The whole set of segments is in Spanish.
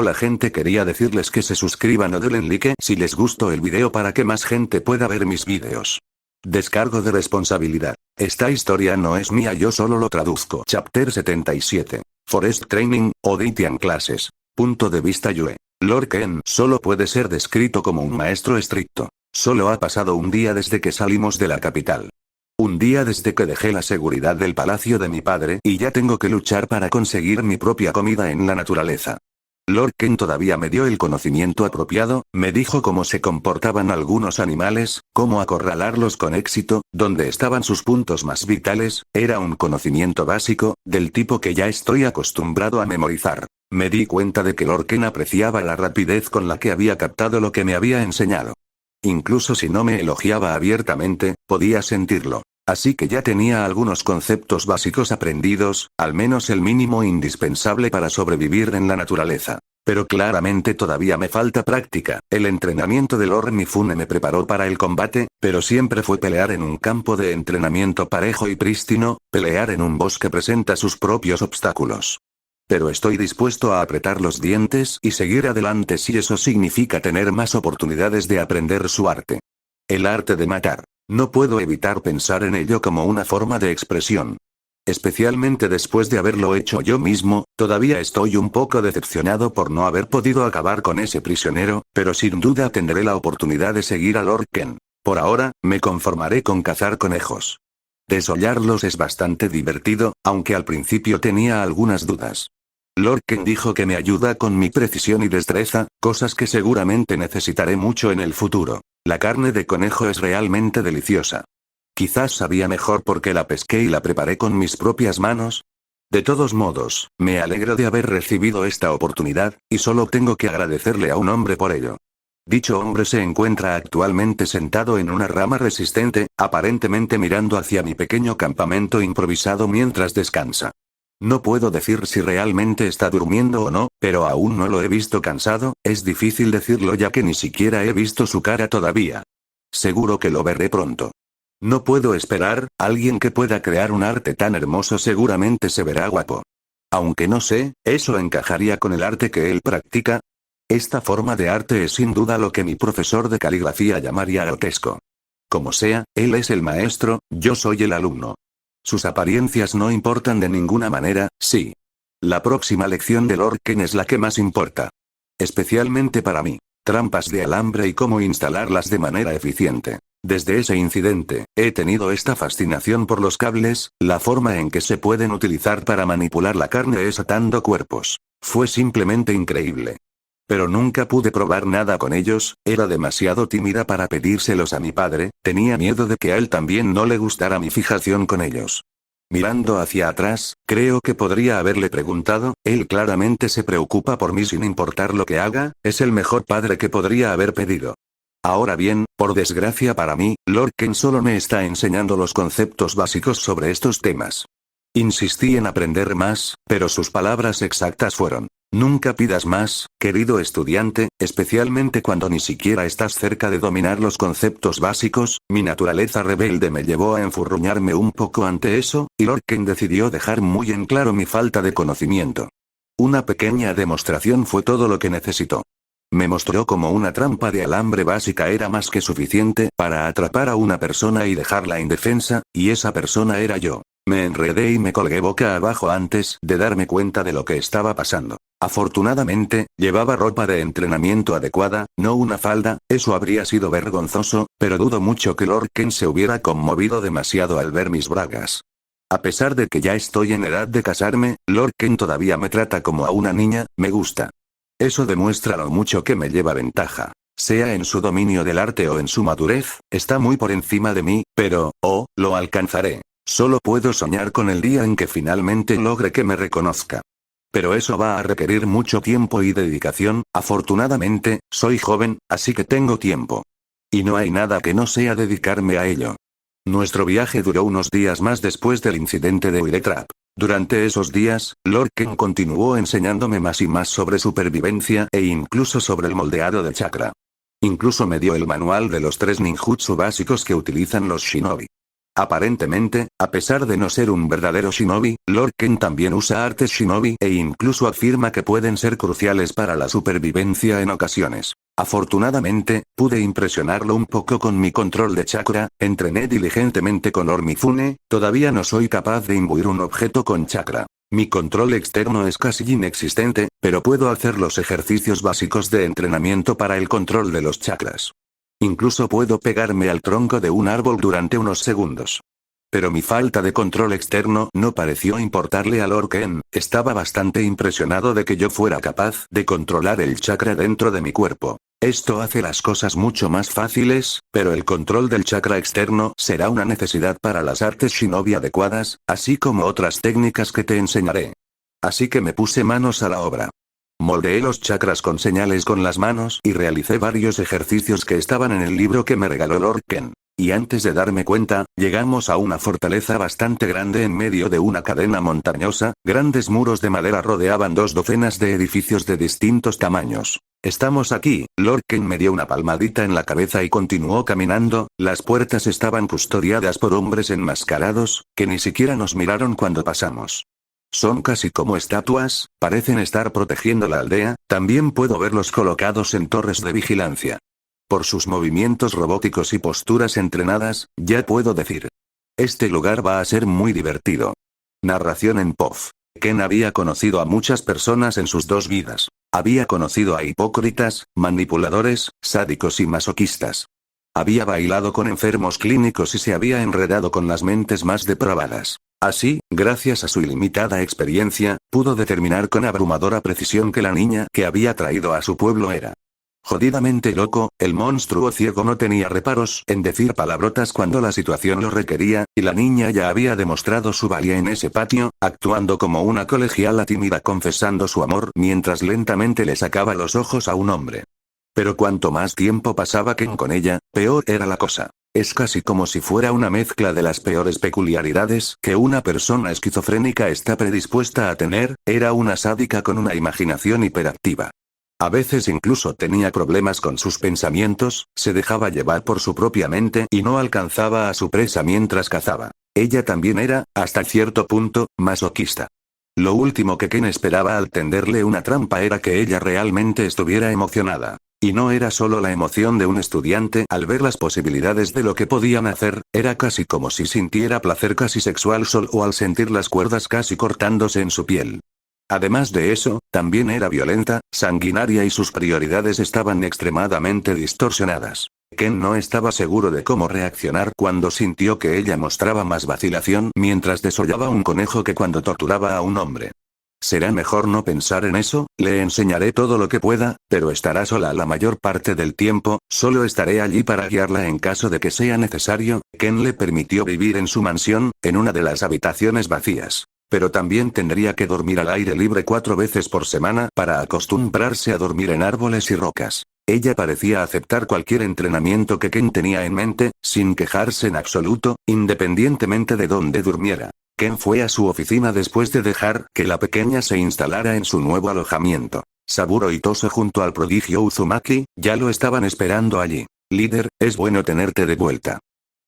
Hola gente, quería decirles que se suscriban o denle like si les gustó el video para que más gente pueda ver mis videos. Descargo de responsabilidad. Esta historia no es mía, yo solo lo traduzco. Chapter 77. Forest Training, Auditian Classes. Punto de vista Yue. Lord Ken solo puede ser descrito como un maestro estricto. Solo ha pasado un día desde que salimos de la capital. Un día desde que dejé la seguridad del palacio de mi padre y ya tengo que luchar para conseguir mi propia comida en la naturaleza. Lord Ken todavía me dio el conocimiento apropiado, me dijo cómo se comportaban algunos animales, cómo acorralarlos con éxito, dónde estaban sus puntos más vitales. Era un conocimiento básico, del tipo que ya estoy acostumbrado a memorizar. Me di cuenta de que Lord Ken apreciaba la rapidez con la que había captado lo que me había enseñado. Incluso si no me elogiaba abiertamente, podía sentirlo. Así que ya tenía algunos conceptos básicos aprendidos, al menos el mínimo indispensable para sobrevivir en la naturaleza. Pero claramente todavía me falta práctica. El entrenamiento de Lord Mifune me preparó para el combate, pero siempre fue pelear en un campo de entrenamiento parejo y prístino. Pelear en un bosque presenta sus propios obstáculos. Pero estoy dispuesto a apretar los dientes y seguir adelante si eso significa tener más oportunidades de aprender su arte. El arte de matar. No puedo evitar pensar en ello como una forma de expresión. Especialmente después de haberlo hecho yo mismo, todavía estoy un poco decepcionado por no haber podido acabar con ese prisionero, pero sin duda tendré la oportunidad de seguir a Lord Ken. Por ahora, me conformaré con cazar conejos. Desollarlos es bastante divertido, aunque al principio tenía algunas dudas. Lord Ken dijo que me ayuda con mi precisión y destreza, cosas que seguramente necesitaré mucho en el futuro. La carne de conejo es realmente deliciosa. Quizás sabía mejor porque la pesqué y la preparé con mis propias manos. De todos modos, me alegro de haber recibido esta oportunidad, y solo tengo que agradecerle a un hombre por ello. Dicho hombre se encuentra actualmente sentado en una rama resistente, aparentemente mirando hacia mi pequeño campamento improvisado mientras descansa. No puedo decir si realmente está durmiendo o no, pero aún no lo he visto cansado. Es difícil decirlo ya que ni siquiera he visto su cara todavía. Seguro que lo veré pronto. No puedo esperar. Alguien que pueda crear un arte tan hermoso seguramente se verá guapo. Aunque no sé, ¿eso encajaría con el arte que él practica? Esta forma de arte es sin duda lo que mi profesor de caligrafía llamaría grotesco. Como sea, él es el maestro, yo soy el alumno. Sus apariencias no importan de ninguna manera, sí. La próxima lección de Lord Ken es la que más importa. Especialmente para mí. Trampas de alambre y cómo instalarlas de manera eficiente. Desde ese incidente, he tenido esta fascinación por los cables, la forma en que se pueden utilizar para manipular la carne es atando cuerpos. Fue simplemente increíble. Pero nunca pude probar nada con ellos, era demasiado tímida para pedírselos a mi padre, tenía miedo de que a él también no le gustara mi fijación con ellos. Mirando hacia atrás, creo que podría haberle preguntado, él claramente se preocupa por mí sin importar lo que haga, es el mejor padre que podría haber pedido. Ahora bien, por desgracia para mí, Lord Ken solo me está enseñando los conceptos básicos sobre estos temas. Insistí en aprender más, pero sus palabras exactas fueron: nunca pidas más, querido estudiante, especialmente cuando ni siquiera estás cerca de dominar los conceptos básicos. Mi naturaleza rebelde me llevó a enfurruñarme un poco ante eso, y Lord Ken decidió dejar muy en claro mi falta de conocimiento. Una pequeña demostración fue todo lo que necesitó. Me mostró cómo una trampa de alambre básica era más que suficiente para atrapar a una persona y dejarla indefensa, y esa persona era yo. Me enredé y me colgué boca abajo antes de darme cuenta de lo que estaba pasando. Afortunadamente, llevaba ropa de entrenamiento adecuada, no una falda. Eso habría sido vergonzoso, pero dudo mucho que Lord Ken se hubiera conmovido demasiado al ver mis bragas. A pesar de que ya estoy en edad de casarme, Lord Ken todavía me trata como a una niña. Me gusta. Eso demuestra lo mucho que me lleva ventaja. Sea en su dominio del arte o en su madurez, está muy por encima de mí, pero, lo alcanzaré. Solo puedo soñar con el día en que finalmente logre que me reconozca. Pero eso va a requerir mucho tiempo y dedicación. Afortunadamente, soy joven, así que tengo tiempo. Y no hay nada que no sea dedicarme a ello. Nuestro viaje duró unos días más después del incidente de Wiretrap. Durante esos días, Lord Ken continuó enseñándome más y más sobre supervivencia e incluso sobre el moldeado de chakra. Incluso me dio el manual de los 3 ninjutsu básicos que utilizan los shinobi. Aparentemente, a pesar de no ser un verdadero shinobi, Lord Ken también usa artes shinobi e incluso afirma que pueden ser cruciales para la supervivencia en ocasiones. Afortunadamente, pude impresionarlo un poco con mi control de chakra, entrené diligentemente con Lord Mifune, todavía no soy capaz de imbuir un objeto con chakra. Mi control externo es casi inexistente, pero puedo hacer los ejercicios básicos de entrenamiento para el control de los chakras. Incluso puedo pegarme al tronco de un árbol durante unos segundos. Pero mi falta de control externo no pareció importarle a Lord Ken, estaba bastante impresionado de que yo fuera capaz de controlar el chakra dentro de mi cuerpo. Esto hace las cosas mucho más fáciles, pero el control del chakra externo será una necesidad para las artes shinobi adecuadas, así como otras técnicas que te enseñaré. Así que me puse manos a la obra. Moldeé los chakras con señales con las manos y realicé varios ejercicios que estaban en el libro que me regaló Lord Ken. Y antes de darme cuenta, llegamos a una fortaleza bastante grande en medio de una cadena montañosa, grandes muros de madera rodeaban 2 docenas de edificios de distintos tamaños. Estamos aquí, Lord Ken me dio una palmadita en la cabeza y continuó caminando, las puertas estaban custodiadas por hombres enmascarados, que ni siquiera nos miraron cuando pasamos. Son casi como estatuas, parecen estar protegiendo la aldea, también puedo verlos colocados en torres de vigilancia. Por sus movimientos robóticos y posturas entrenadas, ya puedo decir. Este lugar va a ser muy divertido. Narración en POV. Ken había conocido a muchas personas en sus 2 vidas. Había conocido a hipócritas, manipuladores, sádicos y masoquistas. Había bailado con enfermos clínicos y se había enredado con las mentes más depravadas. Así, gracias a su ilimitada experiencia, pudo determinar con abrumadora precisión que la niña que había traído a su pueblo era jodidamente loco. El monstruo ciego no tenía reparos en decir palabrotas cuando la situación lo requería, y la niña ya había demostrado su valía en ese patio, actuando como una colegiala tímida confesando su amor mientras lentamente le sacaba los ojos a un hombre. Pero cuanto más tiempo pasaba Ken con ella, peor era la cosa. Es casi como si fuera una mezcla de las peores peculiaridades que una persona esquizofrénica está predispuesta a tener, era una sádica con una imaginación hiperactiva. A veces incluso tenía problemas con sus pensamientos, se dejaba llevar por su propia mente y no alcanzaba a su presa mientras cazaba. Ella también era, hasta cierto punto, masoquista. Lo último que Ken esperaba al tenderle una trampa era que ella realmente estuviera emocionada. Y no era solo la emoción de un estudiante al ver las posibilidades de lo que podían hacer, era casi como si sintiera placer casi sexual solo al sentir las cuerdas casi cortándose en su piel. Además de eso, también era violenta, sanguinaria y sus prioridades estaban extremadamente distorsionadas. Ken no estaba seguro de cómo reaccionar cuando sintió que ella mostraba más vacilación mientras desollaba un conejo que cuando torturaba a un hombre. Será mejor no pensar en eso, le enseñaré todo lo que pueda, pero estará sola la mayor parte del tiempo, solo estaré allí para guiarla en caso de que sea necesario. Ken le permitió vivir en su mansión, en una de las habitaciones vacías. Pero también tendría que dormir al aire libre 4 veces por semana para acostumbrarse a dormir en árboles y rocas. Ella parecía aceptar cualquier entrenamiento que Ken tenía en mente, sin quejarse en absoluto, independientemente de dónde durmiera. Ken fue a su oficina después de dejar que la pequeña se instalara en su nuevo alojamiento. Saburo y Tose junto al prodigio Uzumaki, ya lo estaban esperando allí. Líder, es bueno tenerte de vuelta.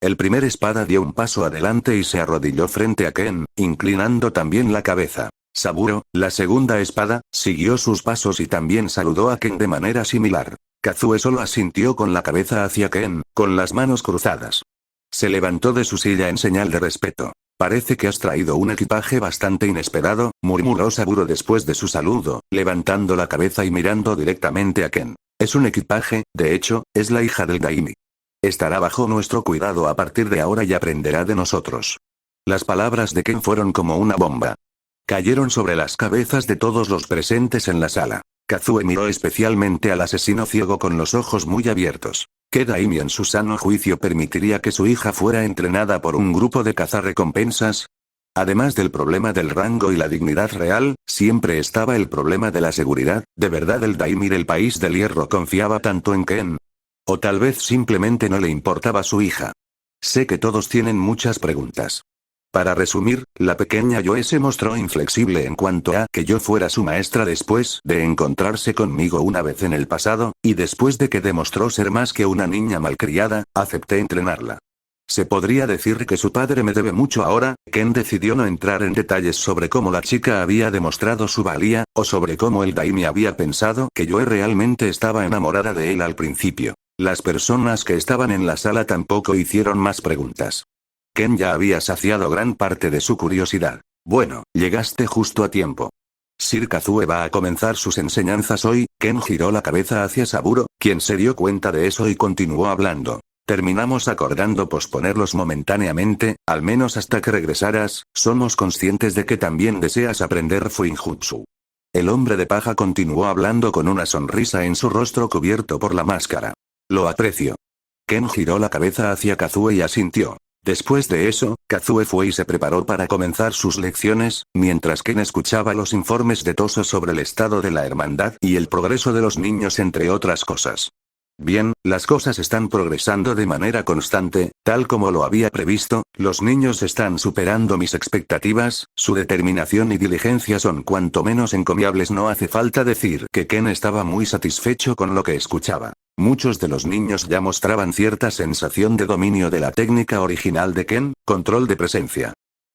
El primer espada dio un paso adelante y se arrodilló frente a Ken, inclinando también la cabeza. Saburo, la segunda espada, siguió sus pasos y también saludó a Ken de manera similar. Kazue solo asintió con la cabeza hacia Ken, con las manos cruzadas. Se levantó de su silla en señal de respeto. Parece que has traído un equipaje bastante inesperado, murmuró Saburo después de su saludo, levantando la cabeza y mirando directamente a Ken. Es un equipaje, de hecho, es la hija del Daimi. Estará bajo nuestro cuidado a partir de ahora y aprenderá de nosotros. Las palabras de Ken fueron como una bomba. Cayeron sobre las cabezas de todos los presentes en la sala. Kazue miró especialmente al asesino ciego con los ojos muy abiertos. ¿Qué Daimi en su sano juicio permitiría que su hija fuera entrenada por un grupo de cazarrecompensas? Además del problema del rango y la dignidad real, siempre estaba el problema de la seguridad. ¿De verdad el Daimi del país del hierro confiaba tanto en Ken? O tal vez simplemente no le importaba su hija. Sé que todos tienen muchas preguntas. Para resumir, la pequeña Yoe se mostró inflexible en cuanto a que yo fuera su maestra después de encontrarse conmigo una vez en el pasado, y después de que demostró ser más que una niña malcriada, acepté entrenarla. Se podría decir que su padre me debe mucho ahora. Ken decidió no entrar en detalles sobre cómo la chica había demostrado su valía, o sobre cómo el Daimi había pensado que yo realmente estaba enamorada de él al principio. Las personas que estaban en la sala tampoco hicieron más preguntas. Ken ya había saciado gran parte de su curiosidad. Bueno, llegaste justo a tiempo. Sir Kazue va a comenzar sus enseñanzas hoy. Ken giró la cabeza hacia Saburo, quien se dio cuenta de eso y continuó hablando. Terminamos acordando posponerlos momentáneamente, al menos hasta que regresaras. Somos conscientes de que también deseas aprender Fuinjutsu. El hombre de paja continuó hablando con una sonrisa en su rostro cubierto por la máscara. Lo aprecio. Ken giró la cabeza hacia Kazue y asintió. Después de eso, Kazue fue y se preparó para comenzar sus lecciones, mientras Ken escuchaba los informes de Toso sobre el estado de la hermandad y el progreso de los niños entre otras cosas. Bien, las cosas están progresando de manera constante, tal como lo había previsto. Los niños están superando mis expectativas, su determinación y diligencia son cuanto menos encomiables. No hace falta decir que Ken estaba muy satisfecho con lo que escuchaba. Muchos de los niños ya mostraban cierta sensación de dominio de la técnica original de Ken, control de presencia.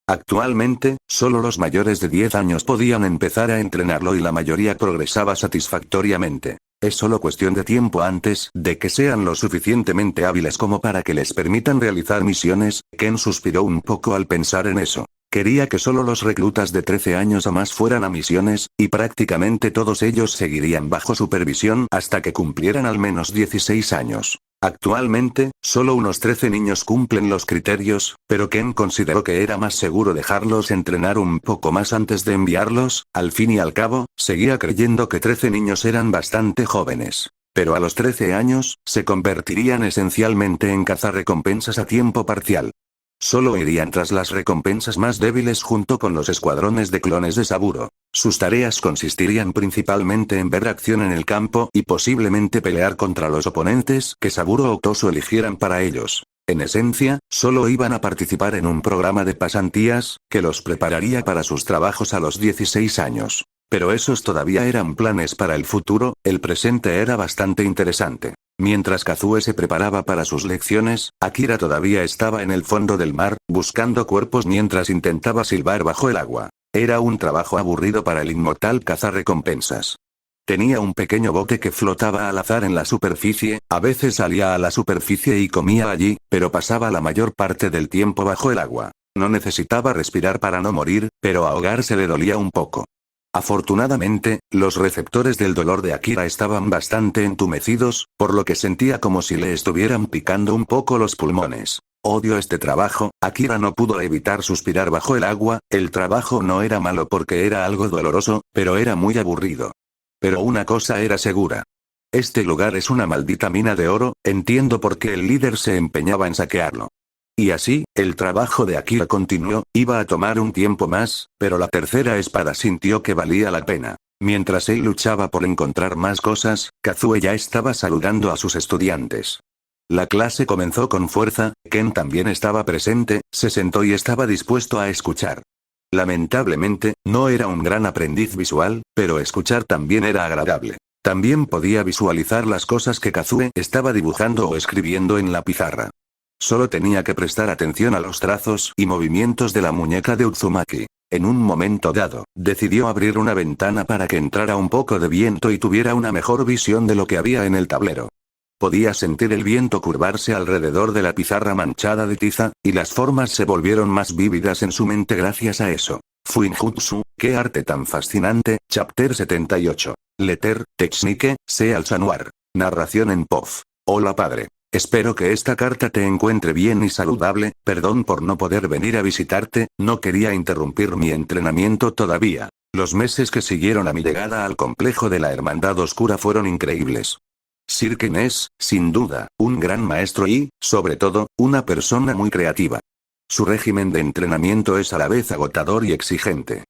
Actualmente, solo los mayores de 10 años podían empezar a entrenarlo y la mayoría progresaba satisfactoriamente. Es solo cuestión de tiempo antes de que sean lo suficientemente hábiles como para que les permitan realizar misiones. Ken suspiró un poco al pensar en eso. Quería que solo los reclutas de 13 años o más fueran a misiones, y prácticamente todos ellos seguirían bajo supervisión hasta que cumplieran al menos 16 años. Actualmente, solo unos 13 niños cumplen los criterios, pero Ken consideró que era más seguro dejarlos entrenar un poco más antes de enviarlos. Al fin y al cabo, seguía creyendo que 13 niños eran bastante jóvenes. Pero a los 13 años, se convertirían esencialmente en cazarrecompensas a tiempo parcial. Solo irían tras las recompensas más débiles junto con los escuadrones de clones de Saburo. Sus tareas consistirían principalmente en ver acción en el campo y posiblemente pelear contra los oponentes que Saburo o Toso eligieran para ellos. En esencia, solo iban a participar en un programa de pasantías, que los prepararía para sus trabajos a los 16 años. Pero esos todavía eran planes para el futuro. El presente era bastante interesante. Mientras Kazue se preparaba para sus lecciones, Akira todavía estaba en el fondo del mar, buscando cuerpos mientras intentaba silbar bajo el agua. Era un trabajo aburrido para el inmortal cazarrecompensas. Tenía un pequeño bote que flotaba al azar en la superficie. A veces salía a la superficie y comía allí, pero pasaba la mayor parte del tiempo bajo el agua. No necesitaba respirar para no morir, pero ahogarse le dolía un poco. Afortunadamente, los receptores del dolor de Akira estaban bastante entumecidos, por lo que sentía como si le estuvieran picando un poco los pulmones. Odio este trabajo. Akira no pudo evitar suspirar bajo el agua. El trabajo no era malo porque era algo doloroso, pero era muy aburrido. Pero una cosa era segura. Este lugar es una maldita mina de oro. Entiendo por qué el líder se empeñaba en saquearlo. Y así, el trabajo de Akira continuó. Iba a tomar un tiempo más, pero la tercera espada sintió que valía la pena. Mientras él luchaba por encontrar más cosas, Kazue ya estaba saludando a sus estudiantes. La clase comenzó con fuerza. Ken también estaba presente, se sentó y estaba dispuesto a escuchar. Lamentablemente, no era un gran aprendiz visual, pero escuchar también era agradable. También podía visualizar las cosas que Kazue estaba dibujando o escribiendo en la pizarra. Solo tenía que prestar atención a los trazos y movimientos de la muñeca de Uzumaki. En un momento dado, decidió abrir una ventana para que entrara un poco de viento y tuviera una mejor visión de lo que había en el tablero. Podía sentir el viento curvarse alrededor de la pizarra manchada de tiza, y las formas se volvieron más vívidas en su mente gracias a eso. Fuinjutsu, qué arte tan fascinante. Chapter 78. Letter, Technique, Seal Sanuar. Narración en POF. Hola padre. Espero que esta carta te encuentre bien y saludable. Perdón por no poder venir a visitarte, no quería interrumpir mi entrenamiento todavía. Los meses que siguieron a mi llegada al complejo de la Hermandad Oscura fueron increíbles. Sir Ken es, sin duda, un gran maestro y, sobre todo, una persona muy creativa. Su régimen de entrenamiento es a la vez agotador y exigente.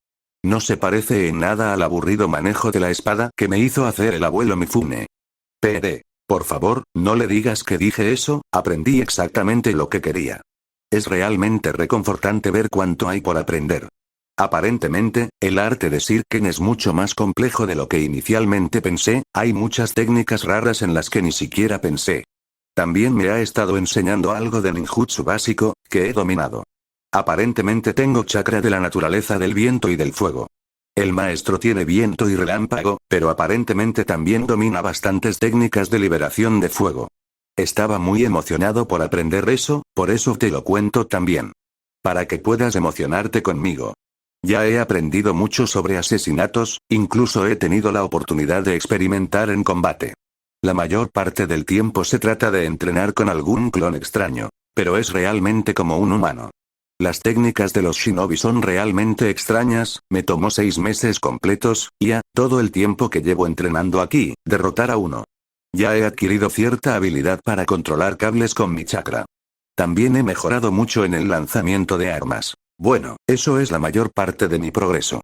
No se parece en nada al aburrido manejo de la espada que me hizo hacer el abuelo Mifune. PD. Por favor, no le digas que dije eso. Aprendí exactamente lo que quería. Es realmente reconfortante ver cuánto hay por aprender. Aparentemente, el arte de Sir Ken es mucho más complejo de lo que inicialmente pensé. Hay muchas técnicas raras en las que ni siquiera pensé. También me ha estado enseñando algo de ninjutsu básico, que he dominado. Aparentemente tengo chakra de la naturaleza del viento y del fuego. El maestro tiene viento y relámpago, pero aparentemente también domina bastantes técnicas de liberación de fuego. Estaba muy emocionado por aprender eso, por eso te lo cuento también. Para que puedas emocionarte conmigo. Ya he aprendido mucho sobre asesinatos, incluso he tenido la oportunidad de experimentar en combate. La mayor parte del tiempo se trata de entrenar con algún clon extraño, pero es realmente como un humano. Las técnicas de los shinobi son realmente extrañas, me tomó 6 meses completos, y todo el tiempo que llevo entrenando aquí, derrotar a uno. Ya he adquirido cierta habilidad para controlar cables con mi chakra. También he mejorado mucho en el lanzamiento de armas. Bueno, eso es la mayor parte de mi progreso.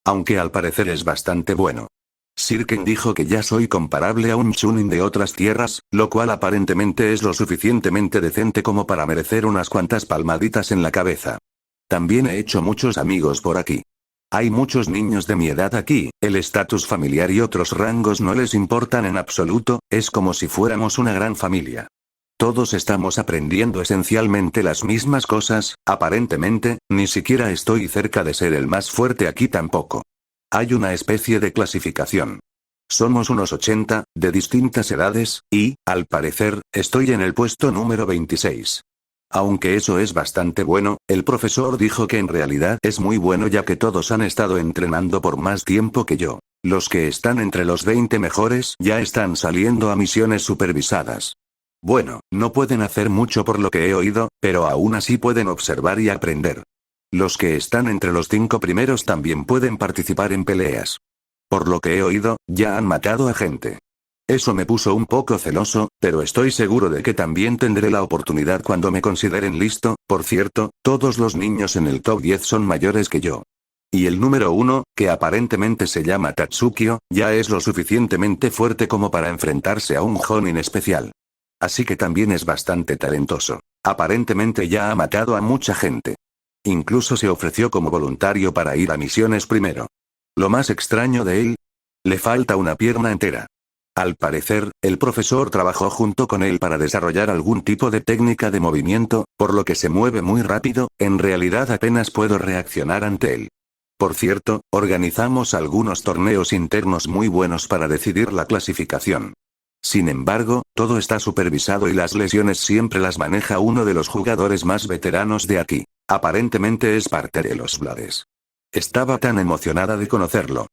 Aunque al parecer es bastante bueno. Sirken dijo que ya soy comparable a un chunin de otras tierras, lo cual aparentemente es lo suficientemente decente como para merecer unas cuantas palmaditas en la cabeza. También he hecho muchos amigos por aquí. Hay muchos niños de mi edad aquí, el estatus familiar y otros rangos no les importan en absoluto, es como si fuéramos una gran familia. Todos estamos aprendiendo esencialmente las mismas cosas, aparentemente, ni siquiera estoy cerca de ser el más fuerte aquí tampoco. Hay una especie de clasificación. Somos unos 80, de distintas edades, y, al parecer, estoy en el puesto número 26. Aunque eso es bastante bueno, el profesor dijo que en realidad es muy bueno ya que todos han estado entrenando por más tiempo que yo. Los que están entre los 20 mejores ya están saliendo a misiones supervisadas. Bueno, no pueden hacer mucho por lo que he oído, pero aún así pueden observar y aprender. Los que están entre los 5 primeros también pueden participar en peleas. Por lo que he oído, ya han matado a gente. Eso me puso un poco celoso, pero estoy seguro de que también tendré la oportunidad cuando me consideren listo. Por cierto, todos los niños en el top 10 son mayores que yo. Y el número 1, que aparentemente se llama Tatsukio, ya es lo suficientemente fuerte como para enfrentarse a un Jonin especial. Así que también es bastante talentoso. Aparentemente ya ha matado a mucha gente. Incluso se ofreció como voluntario para ir a misiones primero. Lo más extraño de él, le falta una pierna entera. Al parecer, el profesor trabajó junto con él para desarrollar algún tipo de técnica de movimiento, por lo que se mueve muy rápido, en realidad apenas puedo reaccionar ante él. Por cierto, organizamos algunos torneos internos muy buenos para decidir la clasificación. Sin embargo, todo está supervisado y las lesiones siempre las maneja uno de los jugadores más veteranos de aquí. Aparentemente es parte de los Blades. Estaba tan emocionada de conocerlo.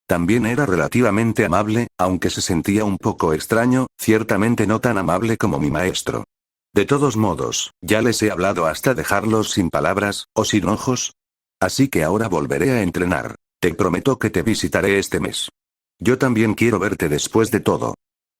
También era relativamente amable, aunque se sentía un poco extraño, ciertamente no tan amable como mi maestro. De todos modos, ya les he hablado hasta dejarlos sin palabras, o sin ojos. Así que ahora volveré a entrenar. Te prometo que te visitaré este mes. Yo también quiero verte después de todo.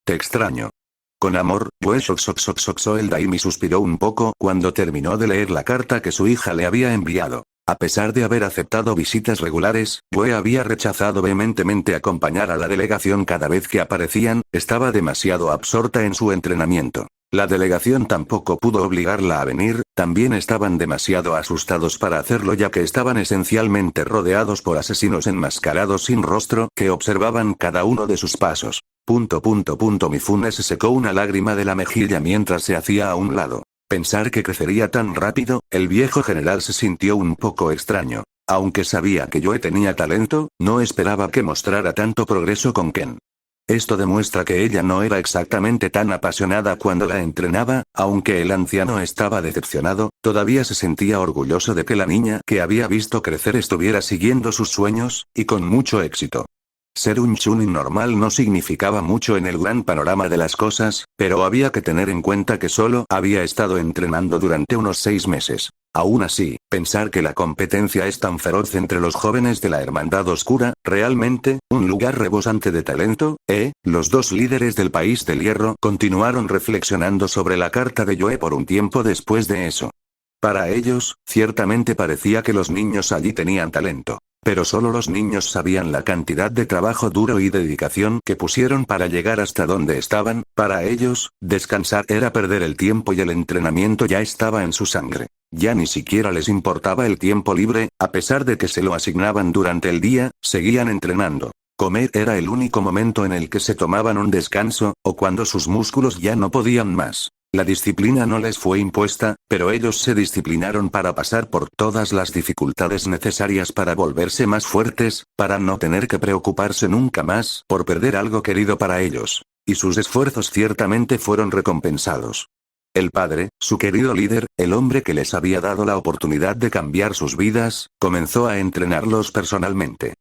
Te extraño. Con amor, el Daimi suspiró un poco cuando terminó de leer la carta que su hija le había enviado. A pesar de haber aceptado visitas regulares, Bue había rechazado vehementemente acompañar a la delegación cada vez que aparecían, estaba demasiado absorta en su entrenamiento. La delegación tampoco pudo obligarla a venir, también estaban demasiado asustados para hacerlo ya que estaban esencialmente rodeados por asesinos enmascarados sin rostro que observaban cada uno de sus pasos. Mifune se secó una lágrima de la mejilla mientras se hacía a un lado. Pensar que crecería tan rápido, el viejo general se sintió un poco extraño. Aunque sabía que Yoe tenía talento, no esperaba que mostrara tanto progreso con Ken. Esto demuestra que ella no era exactamente tan apasionada cuando la entrenaba, aunque el anciano estaba decepcionado, todavía se sentía orgulloso de que la niña que había visto crecer estuviera siguiendo sus sueños, y con mucho éxito. Ser un chunin normal no significaba mucho en el gran panorama de las cosas, pero había que tener en cuenta que solo había estado entrenando durante unos 6 meses. Aún así, pensar que la competencia es tan feroz entre los jóvenes de la Hermandad Oscura, realmente, un lugar rebosante de talento, los dos líderes del País del Hierro continuaron reflexionando sobre la carta de Yoe por un tiempo después de eso. Para ellos, ciertamente parecía que los niños allí tenían talento. Pero solo los niños sabían la cantidad de trabajo duro y dedicación que pusieron para llegar hasta donde estaban. Para ellos, descansar era perder el tiempo y el entrenamiento ya estaba en su sangre. Ya ni siquiera les importaba el tiempo libre, a pesar de que se lo asignaban durante el día, seguían entrenando. Comer era el único momento en el que se tomaban un descanso, o cuando sus músculos ya no podían más. La disciplina no les fue impuesta, pero ellos se disciplinaron para pasar por todas las dificultades necesarias para volverse más fuertes, para no tener que preocuparse nunca más por perder algo querido para ellos. Y sus esfuerzos ciertamente fueron recompensados. El padre, su querido líder, el hombre que les había dado la oportunidad de cambiar sus vidas, comenzó a entrenarlos personalmente.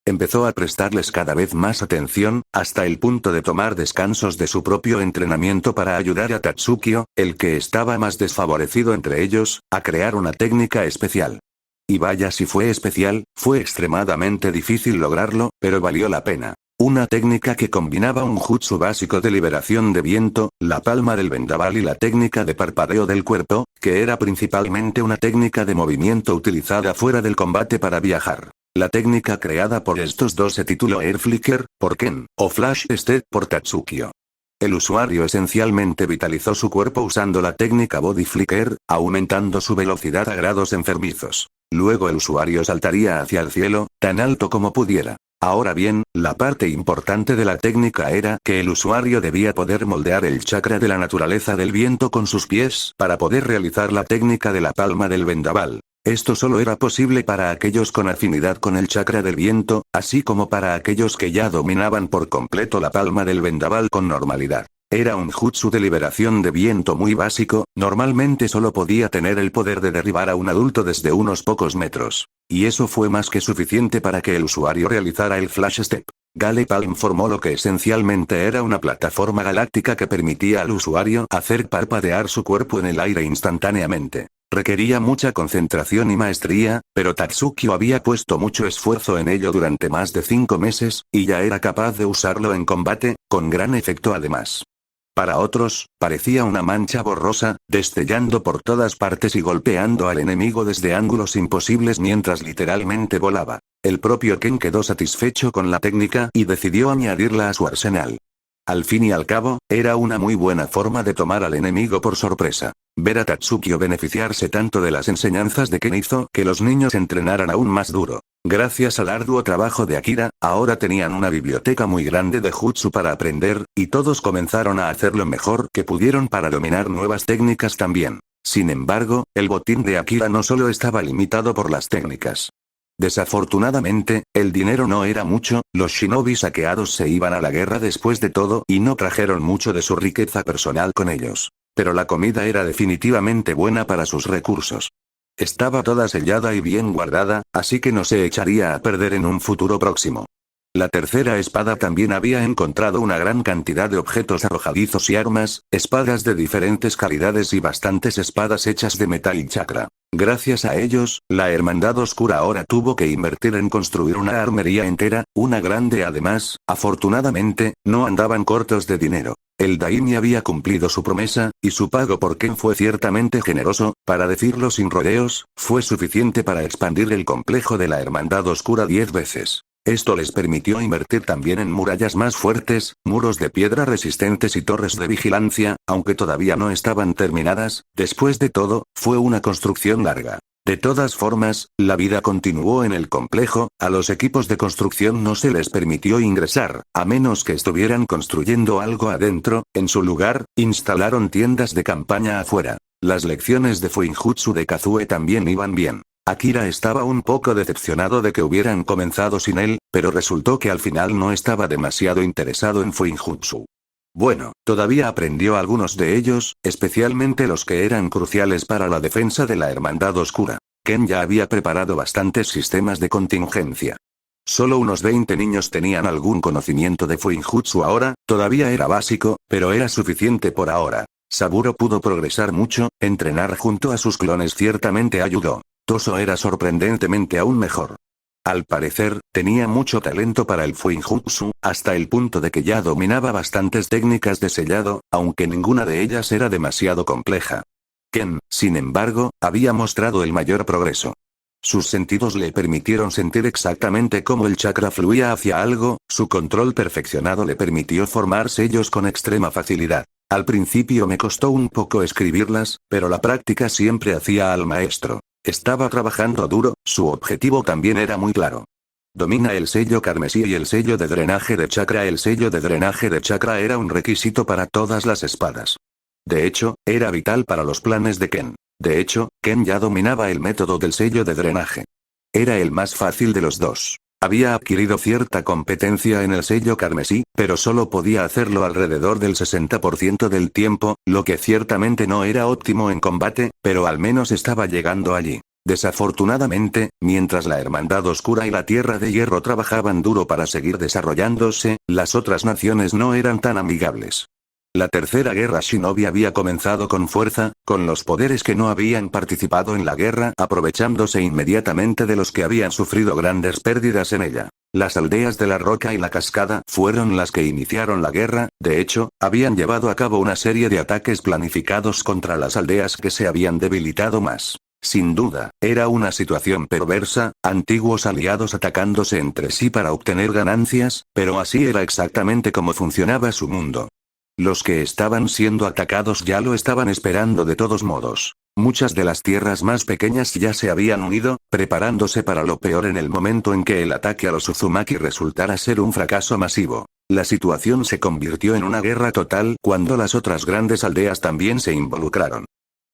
Empezó a prestarles cada vez más atención, hasta el punto de tomar descansos de su propio entrenamiento para ayudar a Tatsukio, el que estaba más desfavorecido entre ellos, a crear una técnica especial. Y vaya si fue especial, fue extremadamente difícil lograrlo, pero valió la pena. Una técnica que combinaba un jutsu básico de liberación de viento, la palma del vendaval y la técnica de parpadeo del cuerpo, que era principalmente una técnica de movimiento utilizada fuera del combate para viajar. La técnica creada por estos dos se tituló Air Flicker, por Ken, o Flash Step por Tatsukio. El usuario esencialmente vitalizó su cuerpo usando la técnica Body Flicker, aumentando su velocidad a grados enfermizos. Luego el usuario saltaría hacia el cielo, tan alto como pudiera. Ahora bien, la parte importante de la técnica era que el usuario debía poder moldear el chakra de la naturaleza del viento con sus pies para poder realizar la técnica de la palma del vendaval. Esto solo era posible para aquellos con afinidad con el chakra del viento, así como para aquellos que ya dominaban por completo la palma del vendaval con normalidad. Era un jutsu de liberación de viento muy básico, normalmente solo podía tener el poder de derribar a un adulto desde unos pocos metros. Y eso fue más que suficiente para que el usuario realizara el Flash Step. Gale Palm formó lo que esencialmente era una plataforma galáctica que permitía al usuario hacer parpadear su cuerpo en el aire instantáneamente. Requería mucha concentración y maestría, pero Tatsukio había puesto mucho esfuerzo en ello durante más de 5 meses, y ya era capaz de usarlo en combate, con gran efecto además. Para otros, parecía una mancha borrosa, destellando por todas partes y golpeando al enemigo desde ángulos imposibles mientras literalmente volaba. El propio Ken quedó satisfecho con la técnica y decidió añadirla a su arsenal. Al fin y al cabo, era una muy buena forma de tomar al enemigo por sorpresa. Ver a Tatsukio beneficiarse tanto de las enseñanzas de Ken hizo que los niños entrenaran aún más duro. Gracias al arduo trabajo de Akira, ahora tenían una biblioteca muy grande de jutsu para aprender, y todos comenzaron a hacer lo mejor que pudieron para dominar nuevas técnicas también. Sin embargo, el botín de Akira no solo estaba limitado por las técnicas. Desafortunadamente, el dinero no era mucho, los shinobi saqueados se iban a la guerra después de todo y no trajeron mucho de su riqueza personal con ellos. Pero la comida era definitivamente buena para sus recursos. Estaba toda sellada y bien guardada, así que no se echaría a perder en un futuro próximo. La tercera espada también había encontrado una gran cantidad de objetos arrojadizos y armas, espadas de diferentes calidades y bastantes espadas hechas de metal y chakra. Gracias a ellos, la Hermandad Oscura ahora tuvo que invertir en construir una armería entera, una grande además, afortunadamente, no andaban cortos de dinero. El Daimi había cumplido su promesa, y su pago por Ken fue ciertamente generoso, para decirlo sin rodeos, fue suficiente para expandir el complejo de la Hermandad Oscura 10 veces. Esto les permitió invertir también en murallas más fuertes, muros de piedra resistentes y torres de vigilancia, aunque todavía no estaban terminadas. Después de todo, fue una construcción larga. De todas formas, la vida continuó en el complejo, a los equipos de construcción no se les permitió ingresar, a menos que estuvieran construyendo algo adentro. En su lugar, instalaron tiendas de campaña afuera. Las lecciones de Fuinjutsu de Kazue también iban bien. Akira estaba un poco decepcionado de que hubieran comenzado sin él, pero resultó que al final no estaba demasiado interesado en Fuinjutsu. Bueno, todavía aprendió algunos de ellos, especialmente los que eran cruciales para la defensa de la Hermandad Oscura. Ken ya había preparado bastantes sistemas de contingencia. Solo unos 20 niños tenían algún conocimiento de Fuinjutsu ahora, todavía era básico, pero era suficiente por ahora. Saburo pudo progresar mucho, entrenar junto a sus clones ciertamente ayudó. Toso era sorprendentemente aún mejor. Al parecer, tenía mucho talento para el Fuinjutsu, hasta el punto de que ya dominaba bastantes técnicas de sellado, aunque ninguna de ellas era demasiado compleja. Ken, sin embargo, había mostrado el mayor progreso. Sus sentidos le permitieron sentir exactamente cómo el chakra fluía hacia algo, su control perfeccionado le permitió formar sellos con extrema facilidad. Al principio me costó un poco escribirlas, pero la práctica siempre hacía al maestro. Estaba trabajando duro, su objetivo también era muy claro. Domina el sello carmesí y el sello de drenaje de chakra. El sello de drenaje de chakra era un requisito para todas las espadas. De hecho, era vital para los planes de Ken. De hecho, Ken ya dominaba el método del sello de drenaje. Era el más fácil de los dos. Había adquirido cierta competencia en el sello carmesí, pero solo podía hacerlo alrededor del 60% del tiempo, lo que ciertamente no era óptimo en combate, pero al menos estaba llegando allí. Desafortunadamente, mientras la Hermandad Oscura y la Tierra de Hierro trabajaban duro para seguir desarrollándose, las otras naciones no eran tan amigables. La tercera guerra Shinobi había comenzado con fuerza, con los poderes que no habían participado en la guerra aprovechándose inmediatamente de los que habían sufrido grandes pérdidas en ella. Las aldeas de la Roca y la Cascada fueron las que iniciaron la guerra, de hecho, habían llevado a cabo una serie de ataques planificados contra las aldeas que se habían debilitado más. Sin duda, era una situación perversa, antiguos aliados atacándose entre sí para obtener ganancias, pero así era exactamente como funcionaba su mundo. Los que estaban siendo atacados ya lo estaban esperando de todos modos. Muchas de las tierras más pequeñas ya se habían unido, preparándose para lo peor en el momento en que el ataque a los Uzumaki resultara ser un fracaso masivo. La situación se convirtió en una guerra total cuando las otras grandes aldeas también se involucraron.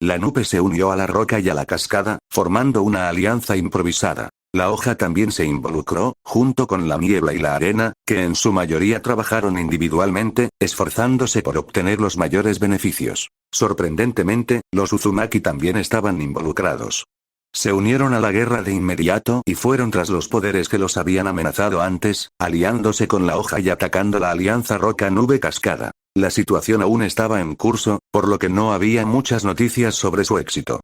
La nube se unió a la Roca y a la Cascada, formando una alianza improvisada. La hoja también se involucró, junto con la niebla y la arena, que en su mayoría trabajaron individualmente, esforzándose por obtener los mayores beneficios. Sorprendentemente, los Uzumaki también estaban involucrados. Se unieron a la guerra de inmediato y fueron tras los poderes que los habían amenazado antes, aliándose con la hoja y atacando la alianza Roca-Nube-Cascada. La situación aún estaba en curso, por lo que no había muchas noticias sobre su éxito.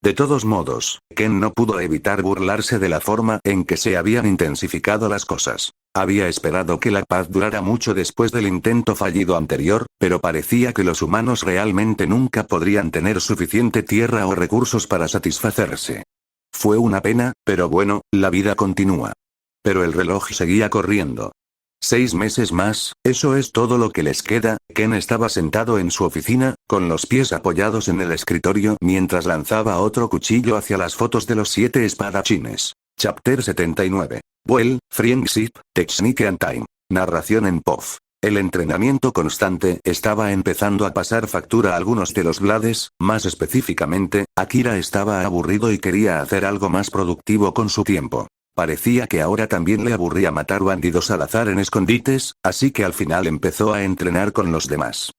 De todos modos, Ken no pudo evitar burlarse de la forma en que se habían intensificado las cosas. Había esperado que la paz durara mucho después del intento fallido anterior, pero parecía que los humanos realmente nunca podrían tener suficiente tierra o recursos para satisfacerse. Fue una pena, pero bueno, la vida continúa. Pero el reloj seguía corriendo. 6 meses más, eso es todo lo que les queda. Ken estaba sentado en su oficina, con los pies apoyados en el escritorio mientras lanzaba otro cuchillo hacia las fotos de los 7 espadachines. Chapter 79. Well, Friendship, Technique and Time. Narración en POV. El entrenamiento constante estaba empezando a pasar factura a algunos de los Blades, más específicamente, Akira estaba aburrido y quería hacer algo más productivo con su tiempo. Parecía que ahora también le aburría matar bandidos al azar en escondites, así que al final empezó a entrenar con los demás.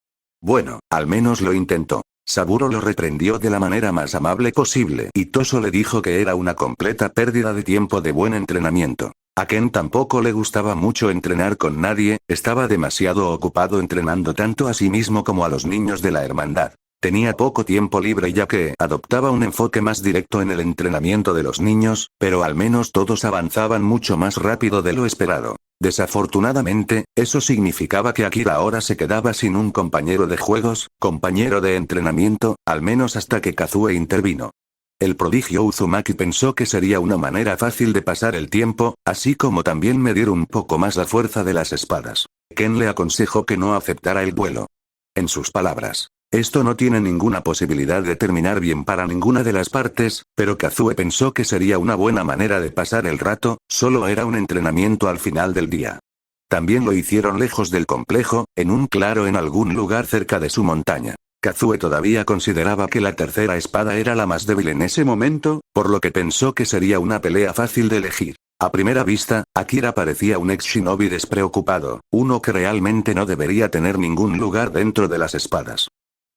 Bueno, al menos lo intentó. Saburo lo reprendió de la manera más amable posible y Toso le dijo que era una completa pérdida de tiempo de buen entrenamiento. A Ken tampoco le gustaba mucho entrenar con nadie, estaba demasiado ocupado entrenando tanto a sí mismo como a los niños de la hermandad. Tenía poco tiempo libre ya que adoptaba un enfoque más directo en el entrenamiento de los niños, pero al menos todos avanzaban mucho más rápido de lo esperado. Desafortunadamente, eso significaba que Akira ahora se quedaba sin un compañero de juegos, compañero de entrenamiento, al menos hasta que Kazue intervino. El prodigio Uzumaki pensó que sería una manera fácil de pasar el tiempo, así como también medir un poco más la fuerza de las espadas. Ken le aconsejó que no aceptara el duelo. En sus palabras, esto no tiene ninguna posibilidad de terminar bien para ninguna de las partes, pero Kazue pensó que sería una buena manera de pasar el rato, solo era un entrenamiento al final del día. También lo hicieron lejos del complejo, en un claro en algún lugar cerca de su montaña. Kazue todavía consideraba que la tercera espada era la más débil en ese momento, por lo que pensó que sería una pelea fácil de elegir. A primera vista, Akira parecía un ex-shinobi despreocupado, uno que realmente no debería tener ningún lugar dentro de las espadas.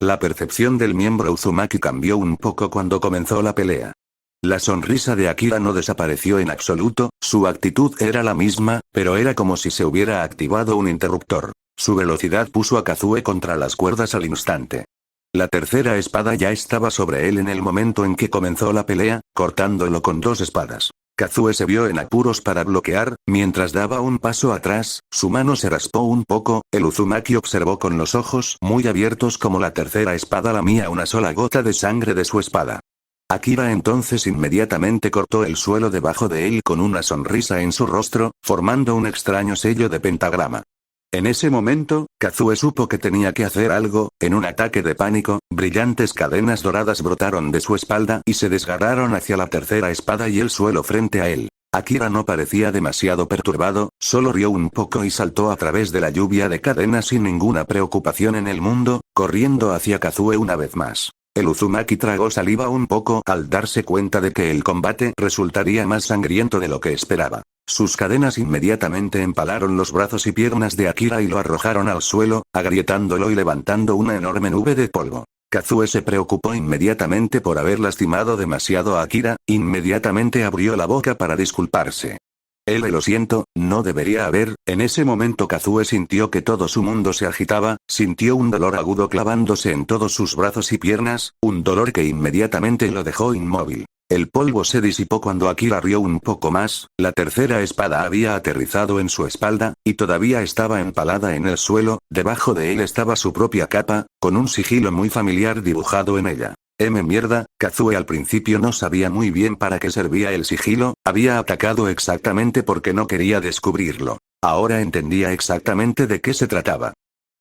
La percepción del miembro Uzumaki cambió un poco cuando comenzó la pelea. La sonrisa de Akira no desapareció en absoluto, su actitud era la misma, pero era como si se hubiera activado un interruptor. Su velocidad puso a Kazue contra las cuerdas al instante. La tercera espada ya estaba sobre él en el momento en que comenzó la pelea, cortándolo con 2 espadas. Kazue se vio en apuros para bloquear, mientras daba un paso atrás, su mano se raspó un poco, el Uzumaki observó con los ojos muy abiertos como la tercera espada lamía una sola gota de sangre de su espada. Akira entonces inmediatamente cortó el suelo debajo de él con una sonrisa en su rostro, formando un extraño sello de pentagrama. En ese momento, Kazue supo que tenía que hacer algo, en un ataque de pánico, brillantes cadenas doradas brotaron de su espalda y se desgarraron hacia la tercera espada y el suelo frente a él. Akira no parecía demasiado perturbado, solo rió un poco y saltó a través de la lluvia de cadenas sin ninguna preocupación en el mundo, corriendo hacia Kazue una vez más. El Uzumaki tragó saliva un poco al darse cuenta de que el combate resultaría más sangriento de lo que esperaba. Sus cadenas inmediatamente empalaron los brazos y piernas de Akira y lo arrojaron al suelo, agrietándolo y levantando una enorme nube de polvo. Kazue se preocupó inmediatamente por haber lastimado demasiado a Akira, inmediatamente abrió la boca para disculparse. Lo siento, no debería haber. En ese momento Kazue sintió que todo su mundo se agitaba, sintió un dolor agudo clavándose en todos sus brazos y piernas, un dolor que inmediatamente lo dejó inmóvil. El polvo se disipó cuando Akira rió un poco más, la tercera espada había aterrizado en su espalda, y todavía estaba empalada en el suelo, debajo de él estaba su propia capa, con un sigilo muy familiar dibujado en ella. Mierda, Kazue al principio no sabía muy bien para qué servía el sigilo, había atacado exactamente porque no quería descubrirlo. Ahora entendía exactamente de qué se trataba.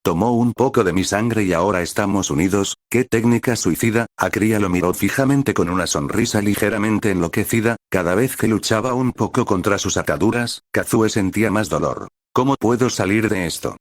Tomó un poco de mi sangre y ahora estamos unidos. ¿Qué técnica suicida? Akira lo miró fijamente con una sonrisa ligeramente enloquecida, cada vez que luchaba un poco contra sus ataduras, Kazue sentía más dolor. ¿Cómo puedo salir de esto?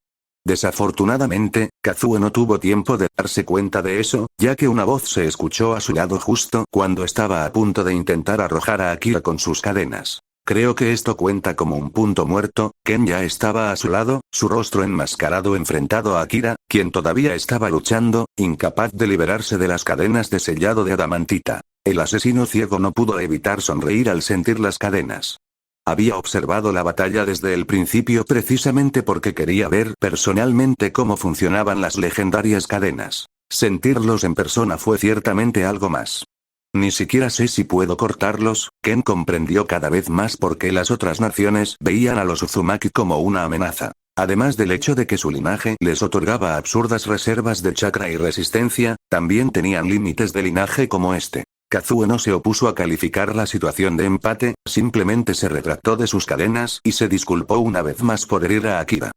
Desafortunadamente, Kazue no tuvo tiempo de darse cuenta de eso, ya que una voz se escuchó a su lado justo cuando estaba a punto de intentar arrojar a Akira con sus cadenas. Creo que esto cuenta como un punto muerto. Ken ya estaba a su lado, su rostro enmascarado enfrentado a Akira, quien todavía estaba luchando, incapaz de liberarse de las cadenas de sellado de adamantita. El asesino ciego no pudo evitar sonreír al sentir las cadenas. Había observado la batalla desde el principio precisamente porque quería ver personalmente cómo funcionaban las legendarias cadenas. Sentirlos en persona fue ciertamente algo más. Ni siquiera sé si puedo cortarlos. Ken comprendió cada vez más por qué las otras naciones veían a los Uzumaki como una amenaza. Además del hecho de que su linaje les otorgaba absurdas reservas de chakra y resistencia, también tenían límites de linaje como este. Kazue no se opuso a calificar la situación de empate, simplemente se retractó de sus cadenas y se disculpó una vez más por herir a Akira.